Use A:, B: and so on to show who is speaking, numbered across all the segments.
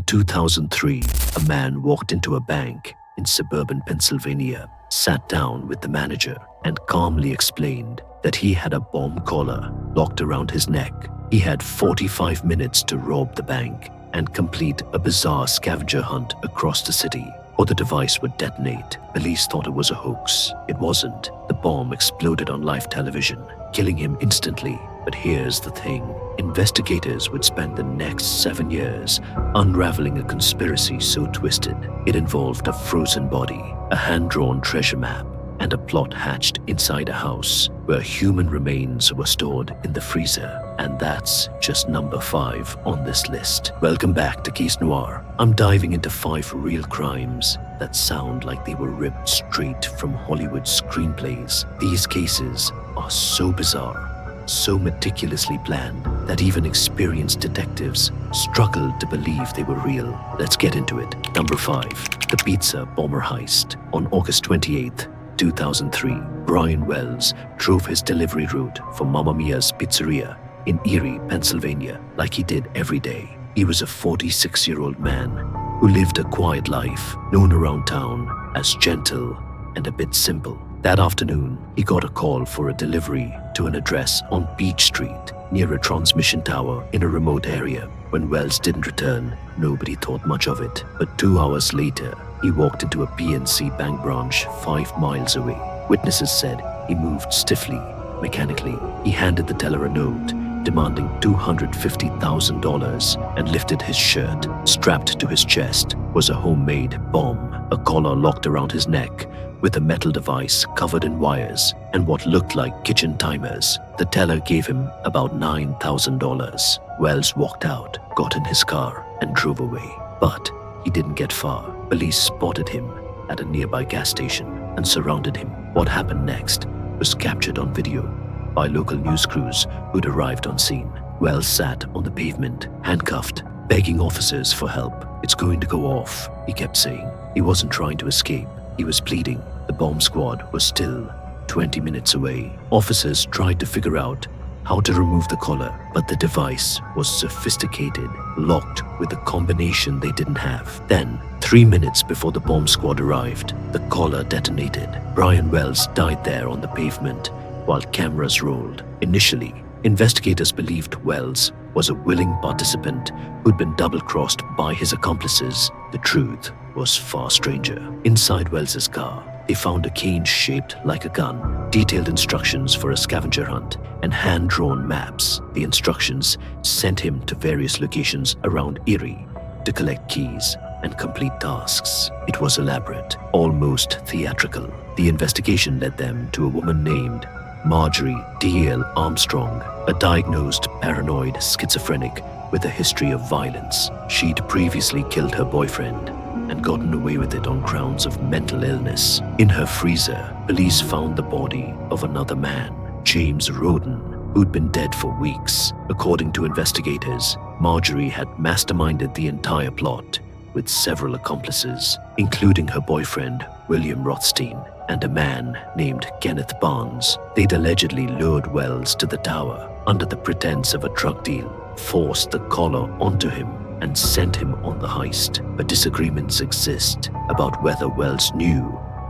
A: 2003, a man walked into a bank in suburban Pennsylvania, sat down with the manager, and calmly explained that he had a bomb collar locked around his neck. He had 45 minutes to rob the bank and complete a bizarre scavenger hunt across the city, or the device would detonate. Police thought it was a hoax. It wasn't. The bomb exploded on live television, killing him instantly. But here's the thing. Investigators would spend the next 7 years unraveling a conspiracy so twisted. It involved a frozen body, a hand-drawn treasure map, and a plot hatched inside a house where human remains were stored in the freezer. And that's just number 5 on this list. Welcome back to Case Noire. I'm diving into 5 real crimes that sound like they were ripped straight from Hollywood screenplays. These cases are so bizarre, so meticulously planned, that even experienced detectives struggled to believe they were real. Let's get into it. Number 5. The Pizza Bomber Heist. On August 28th, 2003, Brian Wells drove his delivery route for Mamma Mia's Pizzeria in Erie, Pennsylvania, like he did every day. He was a 46-year-old man who lived a quiet life, known around town as gentle and a bit simple. That afternoon, he got a call for a delivery to an address on Beach Street, near a transmission tower in a remote area. When Wells didn't return, nobody thought much of it. But 2 hours later, he walked into a PNC bank branch 5 miles away. Witnesses said he moved stiffly, mechanically. He handed the teller a note demanding $250,000 and lifted his shirt. Strapped to his chest was a homemade bomb, a collar locked around his neck with a metal device covered in wires and what looked like kitchen timers. The teller gave him about $9,000. Wells walked out, got in his car, and drove away. But he didn't get far. Police spotted him at a nearby gas station and surrounded him. What happened next was captured on video by local news crews who'd arrived on scene. Wells sat on the pavement, handcuffed, begging officers for help. "It's going to go off," he kept saying. He wasn't trying to escape. He was pleading. The bomb squad was still 20 minutes away. Officers tried to figure out how to remove the collar, but the device was sophisticated, locked with a combination they didn't have. Then, 3 minutes before the bomb squad arrived, the collar detonated. Brian Wells died there on the pavement while cameras rolled. Initially, investigators believed Wells was a willing participant who'd been double-crossed by his accomplices. The truth was far stranger. Inside Wells's car, they found a cane shaped like a gun, detailed instructions for a scavenger hunt, and hand-drawn maps. The instructions sent him to various locations around Erie to collect keys and complete tasks. It was elaborate, almost theatrical. The investigation led them to a woman named Marjorie D.L. Armstrong, a diagnosed paranoid schizophrenic with a history of violence. She'd previously killed her boyfriend and gotten away with it on grounds of mental illness. In her freezer, police found the body of another man, James Roden, who'd been dead for weeks. According to investigators, Marjorie had masterminded the entire plot with several accomplices, including her boyfriend, William Rothstein, and a man named Kenneth Barnes. They'd allegedly lured Wells to the tower under the pretense of a drug deal, forced the collar onto him, and sent him on the heist. But disagreements exist about whether Wells knew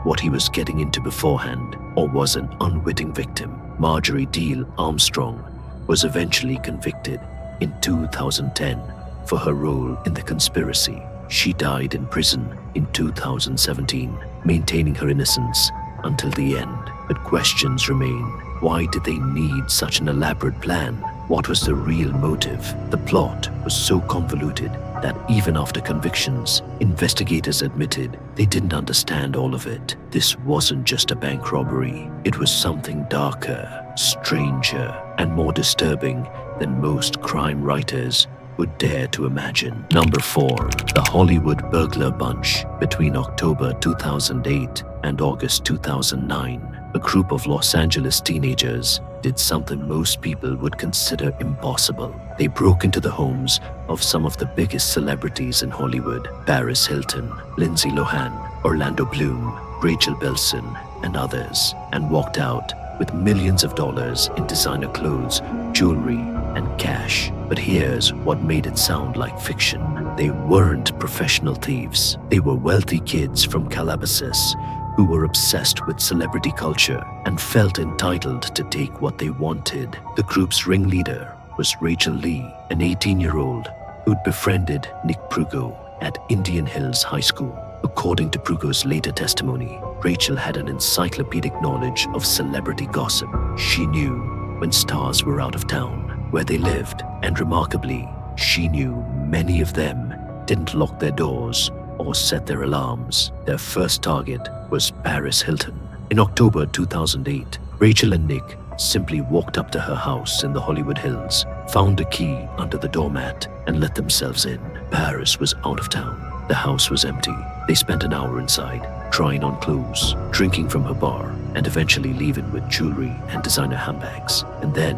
A: what he was getting into beforehand or was an unwitting victim. Marjorie D.L. Armstrong was eventually convicted in 2010 for her role in the conspiracy. She died in prison in 2017, maintaining her innocence until the end. But questions remain. Why did they need such an elaborate plan? What was the real motive? The plot was so convoluted that even after convictions, investigators admitted they didn't understand all of it. This wasn't just a bank robbery. It was something darker, stranger, and more disturbing than most crime writers would dare to imagine. Number 4. The Hollywood Burglar Bunch. Between October 2008 and August 2009, a group of Los Angeles teenagers did something most people would consider impossible. They broke into the homes of some of the biggest celebrities in Hollywood: Paris Hilton, Lindsay Lohan, Orlando Bloom, Rachel Bilson, and others, and walked out with millions of dollars in designer clothes, jewelry, and cash. But here's what made it sound like fiction. They weren't professional thieves. They were wealthy kids from Calabasas who were obsessed with celebrity culture and felt entitled to take what they wanted. The group's ringleader was Rachel Lee, an 18-year-old who'd befriended Nick Prugo at Indian Hills High School. According to Prugo's later testimony, Rachel had an encyclopedic knowledge of celebrity gossip. She knew when stars were out of town, where they lived, and remarkably, she knew many of them didn't lock their doors or set their alarms. Their first target was Paris Hilton. In October 2008, Rachel and Nick simply walked up to her house in the Hollywood Hills, found a key under the doormat, and let themselves in. Paris was out of town. The house was empty. They spent an hour inside, trying on clothes, drinking from her bar, and eventually leaving with jewelry and designer handbags. And then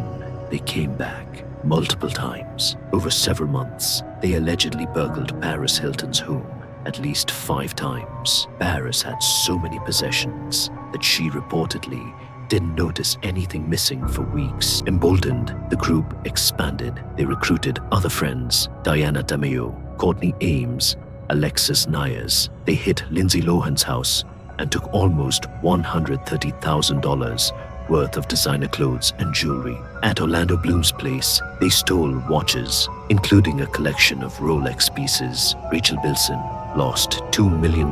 A: they came back multiple times. Over several months, they allegedly burgled Paris Hilton's home at least 5 times. Paris had so many possessions that she reportedly didn't notice anything missing for weeks. Emboldened, the group expanded. They recruited other friends, Diana Dameo, Courtney Ames, Alexis Nyers. They hit Lindsay Lohan's house and took almost $130,000 worth of designer clothes and jewelry. At Orlando Bloom's place, they stole watches, including a collection of Rolex pieces. Rachel Bilson lost $2 million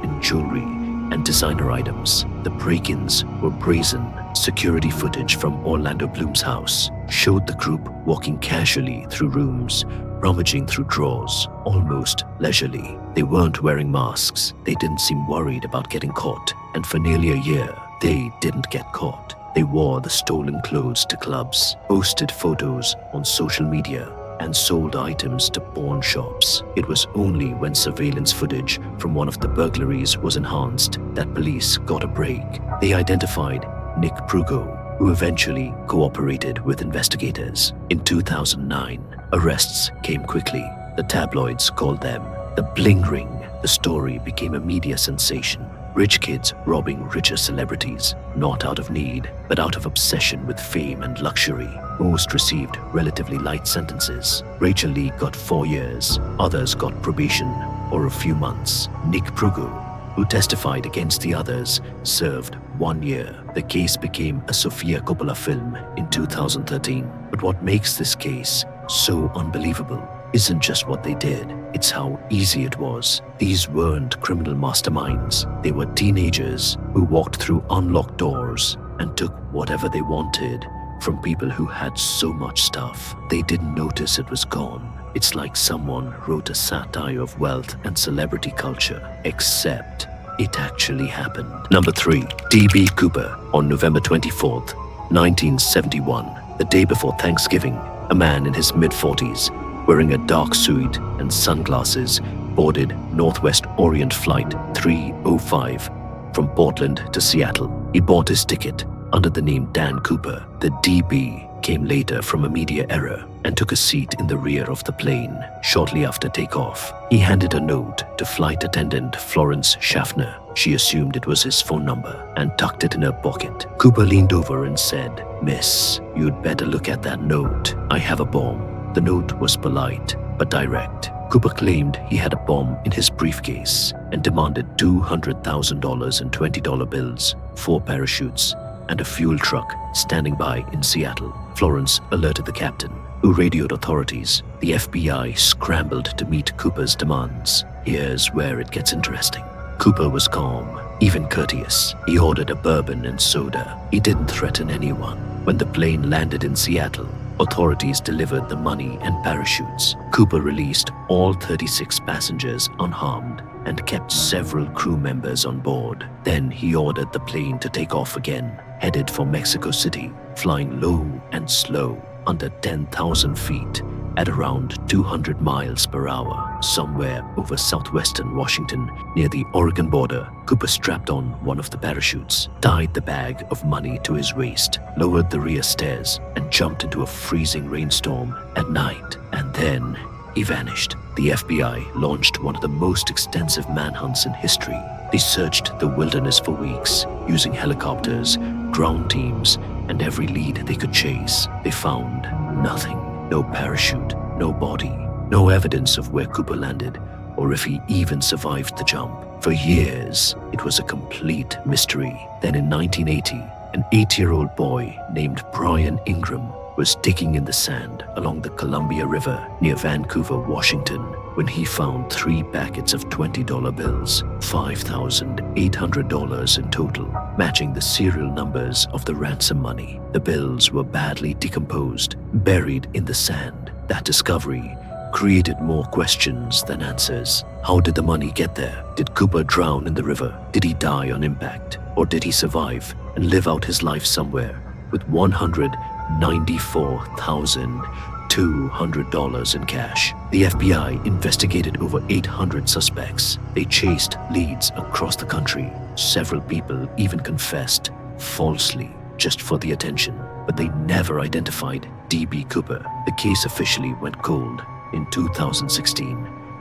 A: in jewelry and designer items. The break-ins were brazen. Security footage from Orlando Bloom's house showed the group walking casually through rooms, rummaging through drawers, almost leisurely. They weren't wearing masks. They didn't seem worried about getting caught. And for nearly a year, they didn't get caught. They wore the stolen clothes to clubs, posted photos on social media, and sold items to pawn shops. It was only when surveillance footage from one of the burglaries was enhanced that police got a break. They identified Nick Prugo, who eventually cooperated with investigators. In 2009, arrests came quickly. The tabloids called them the Bling Ring. The story became a media sensation. Rich kids robbing richer celebrities, not out of need, but out of obsession with fame and luxury. Most received relatively light sentences. Rachel Lee got 4 years. Others got probation or a few months. Nick Prugo, who testified against the others, served 1 year. The case became a Sofia Coppola film in 2013. But what makes this case so unbelievable isn't just what they did, it's how easy it was. These weren't criminal masterminds. They were teenagers who walked through unlocked doors and took whatever they wanted from people who had so much stuff. They didn't notice it was gone. It's like someone wrote a satire of wealth and celebrity culture, except it actually happened. Number 3. D.B. Cooper. On November 24th, 1971, the day before Thanksgiving, a man in his mid-40s, wearing a dark suit and sunglasses, boarded Northwest Orient Flight 305 from Portland to Seattle. He bought his ticket under the name Dan Cooper. The DB came later from a media error and took a seat in the rear of the plane. Shortly after takeoff, he handed a note to flight attendant Florence Schaffner. She assumed it was his phone number and tucked it in her pocket. Cooper leaned over and said, "Miss, you'd better look at that note. I have a bomb." The note was polite but direct. Cooper claimed he had a bomb in his briefcase and demanded $200,000 in $20 bills, 4 parachutes, and a fuel truck standing by in Seattle. Florence alerted the captain, who radioed authorities. The FBI scrambled to meet Cooper's demands. Here's where it gets interesting. Cooper was calm, even courteous. He ordered a bourbon and soda. He didn't threaten anyone. When the plane landed in Seattle, authorities delivered the money and parachutes. Cooper released all 36 passengers unharmed and kept several crew members on board. Then he ordered the plane to take off again, headed for Mexico City, flying low and slow, under 10,000 feet, at around 200 miles per hour. Somewhere over southwestern Washington, near the Oregon border, Cooper strapped on one of the parachutes, tied the bag of money to his waist, lowered the rear stairs, and jumped into a freezing rainstorm at night. And then he vanished. The FBI launched one of the most extensive manhunts in history. They searched the wilderness for weeks, using helicopters, ground teams, and every lead they could chase. They found nothing. No parachute, no body, no evidence of where Cooper landed or if he even survived the jump. For years, it was a complete mystery. Then in 1980, an 8-year-old boy named Brian Ingram was digging in the sand along the Columbia River near Vancouver, Washington, when he found 3 packets of $20 bills, $5,800 in total, matching the serial numbers of the ransom money. The bills were badly decomposed, buried in the sand. That discovery created more questions than answers. How did the money get there? Did Cooper drown in the river? Did he die on impact? Or did he survive and live out his life somewhere with $194,200 in cash? The FBI investigated over 800 suspects. They chased leads across the country. Several people even confessed falsely just for the attention, but they never identified D.B. Cooper. The case officially went cold in 2016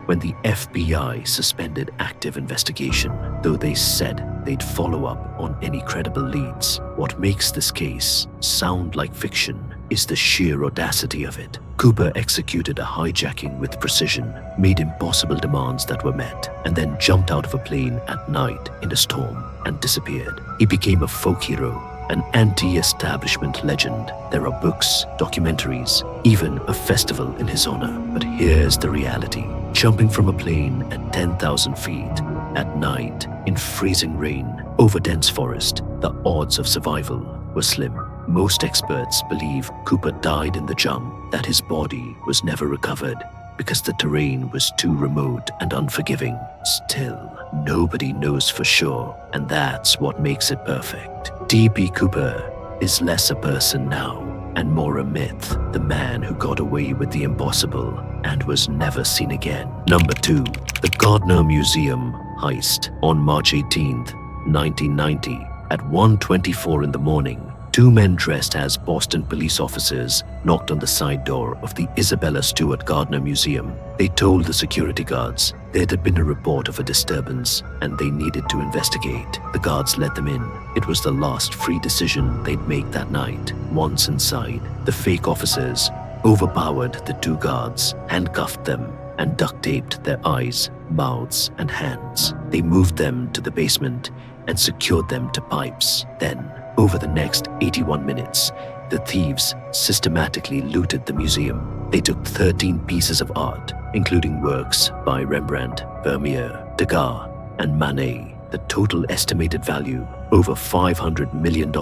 A: when the FBI suspended active investigation, though they said they'd follow up on any credible leads. What makes this case sound like fiction is the sheer audacity of it. Cooper executed a hijacking with precision, made impossible demands that were met, and then jumped out of a plane at night in a storm and disappeared. He became a folk hero, an anti-establishment legend. There are books, documentaries, even a festival in his honor. But here's the reality. Jumping from a plane at 10,000 feet at night in freezing rain over dense forest, the odds of survival were slim. Most experts believe Cooper died in the jump, that his body was never recovered because the terrain was too remote and unforgiving. Still, nobody knows for sure, and that's what makes it perfect. D.B. Cooper is less a person now and more a myth, the man who got away with the impossible and was never seen again. Number 2. The Gardner Museum heist. On March 18th, 1990, at 1:24 in the morning, 2 men dressed as Boston police officers knocked on the side door of the Isabella Stewart Gardner Museum. They told the security guards there had been a report of a disturbance and they needed to investigate. The guards let them in. It was the last free decision they'd make that night. Once inside, the fake officers overpowered the 2 guards, handcuffed them, and duct taped their eyes, mouths, and hands. They moved them to the basement and secured them to pipes. Then, over the next 81 minutes, the thieves systematically looted the museum. They took 13 pieces of art, including works by Rembrandt, Vermeer, Degas, and Manet. The total estimated value, over $500 million,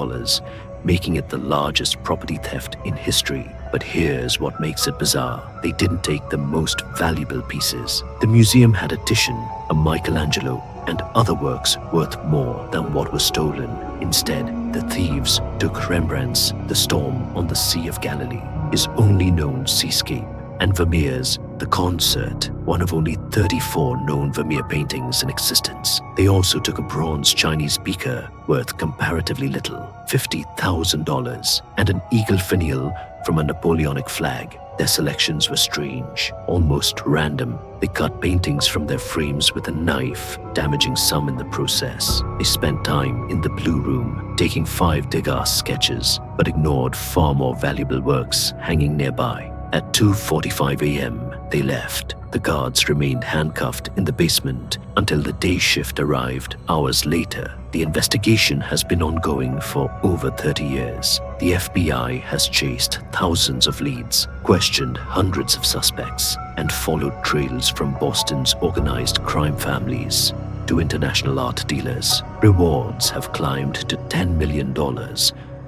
A: making it the largest property theft in history. But here's what makes it bizarre. They didn't take the most valuable pieces. The museum had a Titian, a Michelangelo, and other works worth more than what was stolen. Instead, the thieves took Rembrandt's The Storm on the Sea of Galilee, his only known seascape, and Vermeer's The Concert, one of only 34 known Vermeer paintings in existence. They also took a bronze Chinese beaker worth comparatively little, $50,000, and an eagle finial from a Napoleonic flag. Their selections were strange, almost random. They cut paintings from their frames with a knife, damaging some in the process. They spent time in the Blue Room, taking 5 Degas sketches, but ignored far more valuable works hanging nearby. At 2:45 a.m., they left. The guards remained handcuffed in the basement until the day shift arrived hours later. The investigation has been ongoing for over 30 years. The FBI has chased thousands of leads, questioned hundreds of suspects, and followed trails from Boston's organized crime families to international art dealers. Rewards have climbed to $10 million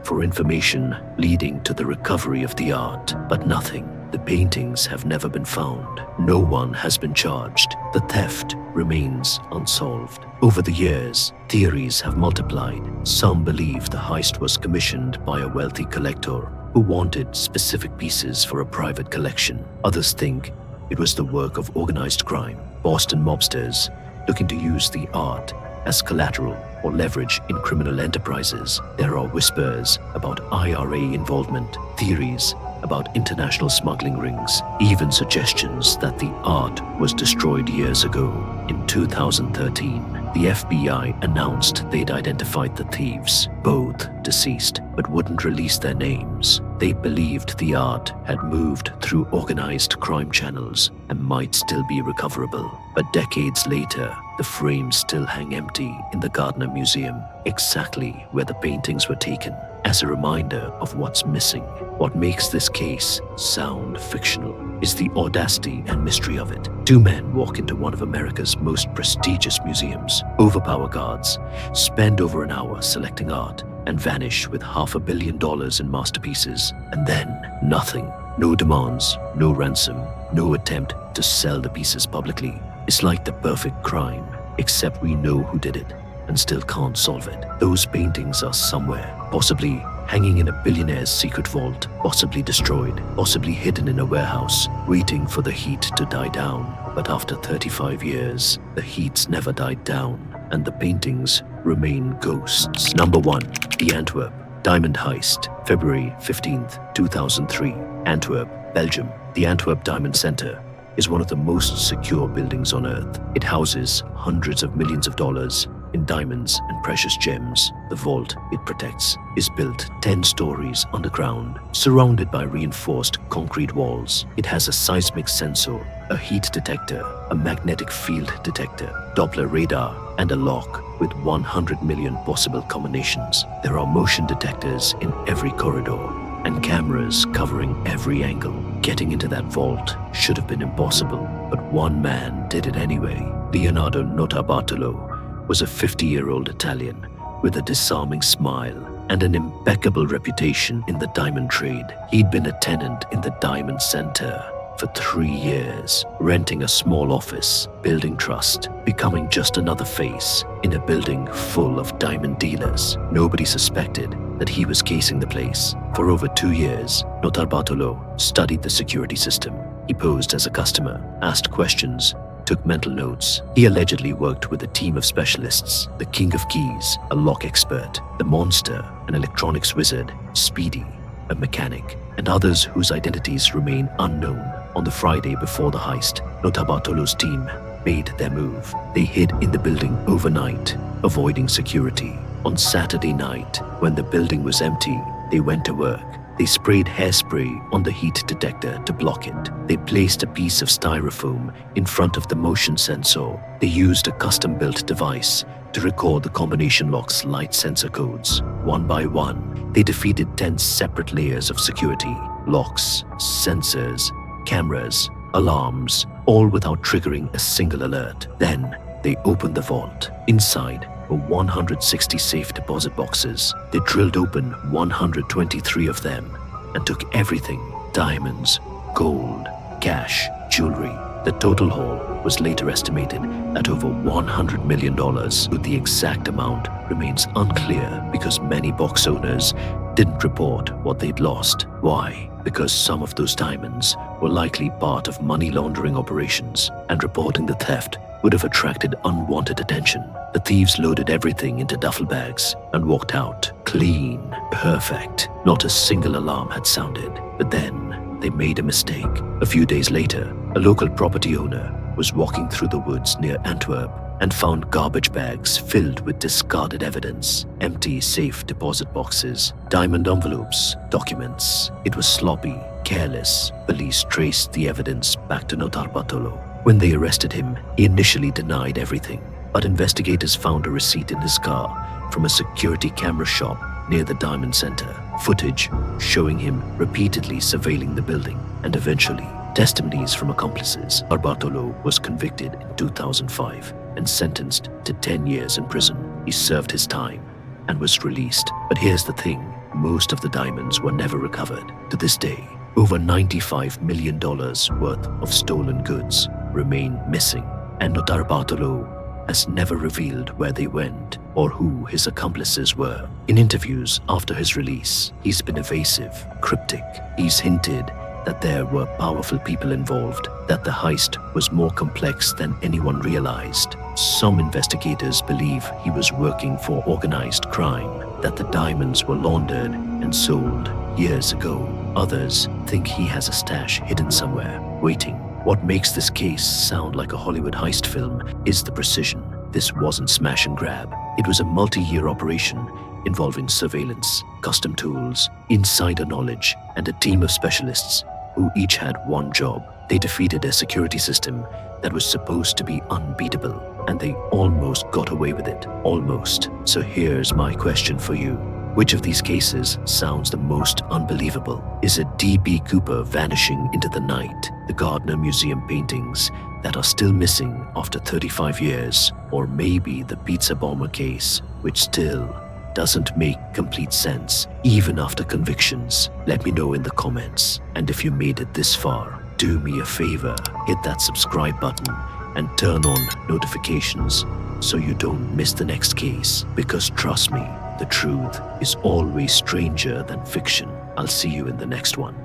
A: for information leading to the recovery of the art, but nothing. The paintings have never been found. No one has been charged. The theft remains unsolved. Over the years, theories have multiplied. Some believe the heist was commissioned by a wealthy collector who wanted specific pieces for a private collection. Others think it was the work of organized crime, Boston mobsters looking to use the art as collateral or leverage in criminal enterprises. There are whispers about IRA involvement, theories about international smuggling rings, even suggestions that the art was destroyed years ago. In 2013, the FBI announced they'd identified the thieves, both deceased, but wouldn't release their names. They believed the art had moved through organized crime channels and might still be recoverable. But decades later, the frames still hang empty in the Gardner Museum, exactly where the paintings were taken, as a reminder of what's missing. What makes this case sound fictional is the audacity and mystery of it. Two men walk into one of America's most prestigious museums, overpower guards, spend over an hour selecting art, and vanish with $500 million in masterpieces. And then nothing. No demands, no ransom, no attempt to sell the pieces publicly. It's like the perfect crime, except we know who did it and still can't solve it. Those paintings are somewhere, possibly hanging in a billionaire's secret vault, possibly destroyed, possibly hidden in a warehouse, waiting for the heat to die down. But after 35 years, the heat's never died down, and the paintings remain ghosts. Number 1. The Antwerp Diamond Heist, February 15th, 2003. Antwerp, Belgium. The Antwerp Diamond Center is one of the most secure buildings on Earth. It houses hundreds of millions of dollars in diamonds and precious gems. The vault it protects is built 10 stories underground, surrounded by reinforced concrete walls. It has a seismic sensor, a heat detector, a magnetic field detector, Doppler radar, and a lock with 100 million possible combinations. There are motion detectors in every corridor and cameras covering every angle. Getting into that vault should have been impossible, but one man did it anyway. Leonardo Notarbartolo was a 50-year-old Italian with a disarming smile and an impeccable reputation in the diamond trade. He'd been a tenant in the Diamond Center for 3 years, renting a small office, building trust, becoming just another face in a building full of diamond dealers. Nobody suspected that he was casing the place. For over 2 years, Notarbartolo studied the security system. He posed as a customer, asked questions, took mental notes. He allegedly worked with a team of specialists: the King of Keys, a lock expert; the Monster, an electronics wizard; Speedy, a mechanic, and others whose identities remain unknown. On the Friday before the heist, Notarbartolo's team made their move. They hid in the building overnight, avoiding security. On Saturday night, when the building was empty, they went to work. They sprayed hairspray on the heat detector to block it. They placed a piece of styrofoam in front of the motion sensor. They used a custom-built device to record the combination lock's light sensor codes. One by one, they defeated 10 separate layers of security: locks, sensors, cameras, alarms, all without triggering a single alert. Then they opened the vault. Inside were 160 safe deposit boxes. They drilled open 123 of them and took everything: diamonds, gold, cash, jewelry. The total haul was later estimated at over $100 million, but the exact amount remains unclear because many box owners didn't report what they'd lost. Why? Because some of those diamonds were likely part of money laundering operations, and reporting the theft would have attracted unwanted attention. The thieves loaded everything into duffel bags and walked out. Clean, perfect. Not a single alarm had sounded. But then they made a mistake. A few days later, a local property owner was walking through the woods near Antwerp and found garbage bags filled with discarded evidence, empty safe deposit boxes, diamond envelopes, documents. It was sloppy, careless. Police traced the evidence back to Notarbartolo. When they arrested him, he initially denied everything, but investigators found a receipt in his car from a security camera shop near the Diamond Center, footage showing him repeatedly surveilling the building, and eventually testimonies from accomplices. Bartolo was convicted in 2005 and sentenced to 10 years in prison. He served his time and was released. But here's the thing: most of the diamonds were never recovered. To this day, over $95 million worth of stolen goods remain missing, and Notarbartolo has never revealed where they went or who his accomplices were. In interviews after his release, he's been evasive, cryptic. He's hinted that there were powerful people involved, that the heist was more complex than anyone realized. Some investigators believe he was working for organized crime, that the diamonds were laundered and sold years ago. Others think he has a stash hidden somewhere, waiting. What makes this case sound like a Hollywood heist film is the precision. This wasn't smash and grab. It was a multi-year operation involving surveillance, custom tools, insider knowledge, and a team of specialists who each had one job. They defeated a security system that was supposed to be unbeatable, and they almost got away with it. Almost. So here's my question for you. Which of these cases sounds the most unbelievable? Is it D.B. Cooper vanishing into the night, the Gardner Museum paintings that are still missing after 35 years, or maybe the pizza bomber case, which still doesn't make complete sense even after convictions? Let me know in the comments. And if you made it this far, do me a favor, hit that subscribe button and turn on notifications so you don't miss the next case. Because trust me, the truth is always stranger than fiction. I'll see you in the next one.